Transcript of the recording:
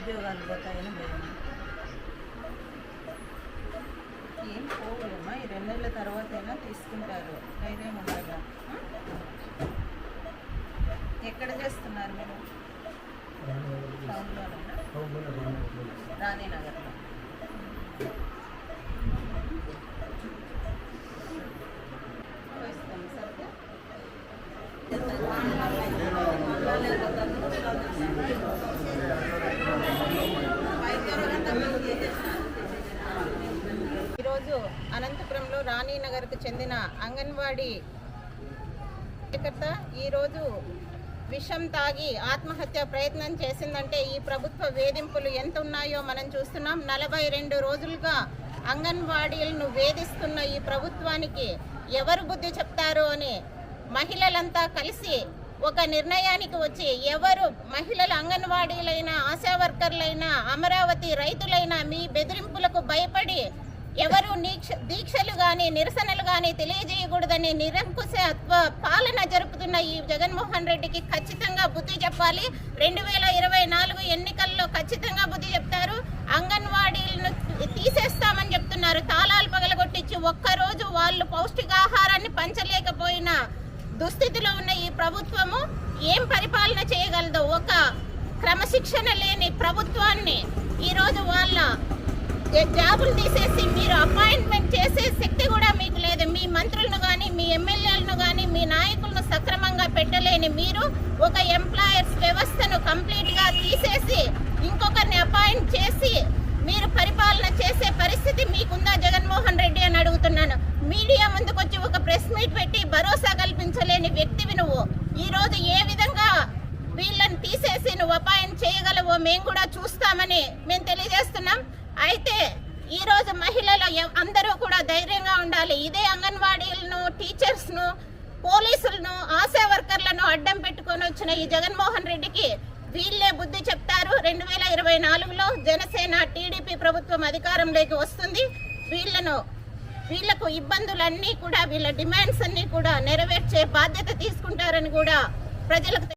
ఉద్యోగాలు పోతాయని భయం. ఏం పోవులేమా, ఈ 2 నెలల తర్వాత అయినా తీసుకుంటారు, ధైర్యం ఉండగా. ఎక్కడ చేస్తున్నారు మీరు? టౌన్లోనేనా? రాణీనగర్లో. ఈరోజు అనంతపురంలో రాణీనగర్కు చెందిన అంగన్వాడీ కార్యకర్త ఈరోజు విషం తాగి ఆత్మహత్య ప్రయత్నం చేసిందంటే ఈ ప్రభుత్వ వేధింపులు ఎంత ఉన్నాయో మనం చూస్తున్నాం. 42 రోజులుగా అంగన్వాడీలను వేధిస్తున్న ఈ ప్రభుత్వానికి ఎవరు బుద్ధి చెప్తారు అని మహిళలంతా కలిసి ఒక నిర్ణయానికి వచ్చి, ఎవరు మహిళల అంగన్వాడీలైనా, ఆశా వర్కర్లైనా, అమరావతి రైతులైనా మీ బెదిరింపులకు భయపడి ఎవరు దీక్షలు కానీ నిరసనలు కానీ తెలియజేయకూడదని నిరంకుశత్వ పాలన జరుపుతున్న ఈ జగన్మోహన్ రెడ్డికి ఖచ్చితంగా బుద్ధి చెప్పాలి. 2024 ఎన్నికల్లో ఖచ్చితంగా బుద్ధి చెప్తారు. అంగన్వాడీలను తీసేస్తామని చెప్తున్నారు. తాళాలు పగలగొట్టించి ఒక్కరోజు వాళ్ళు పౌష్టికాహారాన్ని పంచలేకపోయిన దుస్థితిలో ఉన్న ఈ ప్రభుత్వము ఏం పరిపాలన చేయగలదో. ఒక క్రమశిక్షణ లేని ప్రభుత్వాన్ని ఈరోజు వాళ్ళ జాబులు తీసేసి మీరు అపాయింట్మెంట్ చేసే శక్తి కూడా మీకు లేదు. మీ మంత్రులను కానీ, మీ ఎమ్మెల్యేలను కానీ, మీ నాయకులను సక్రమంగా పెట్టలేని మీరు ఒక ఎంప్లాయర్స్ వ్యవస్థను కంప్లీట్గా తీసేసి ఇంకొకరిని అపాయింట్ చేసి మీరు పరిపాలన చేసే పరిస్థితి మీకుందా జగన్మోహన్ రెడ్డి అని అడుగుతున్నాను. మీడియా ముందుకొచ్చి ఒక ప్రెస్ మీట్ పెట్టి భరోసా కల్పించలేని వ్యక్తివి నువ్వు. ఈరోజు ఏ విధంగా వీళ్ళని తీసేసి నువ్వు అపాయింట్ చేయగలవో మేము కూడా చూస్తామని మేము తెలియజేస్తున్నాం. అయితే ఈరోజు మహిళలు అందరూ కూడా ధైర్యంగా ఉండాలి. ఇదే అంగన్వాడీలను, టీచర్స్ను, పోలీసులను, ఆశా వర్కర్లను అడ్డం పెట్టుకొని వచ్చిన ఈ జగన్మోహన్ రెడ్డికి వీళ్ళే బుద్ధి చెప్తారు. 2024లో జనసేన టీడీపీ ప్రభుత్వం అధికారంలోకి వస్తుంది. వీళ్లకు ఇబ్బందులన్నీ కూడా, వీళ్ళ డిమాండ్స్ అన్నీ కూడా నెరవేర్చే బాధ్యత తీసుకుంటారని కూడా ప్రజలకు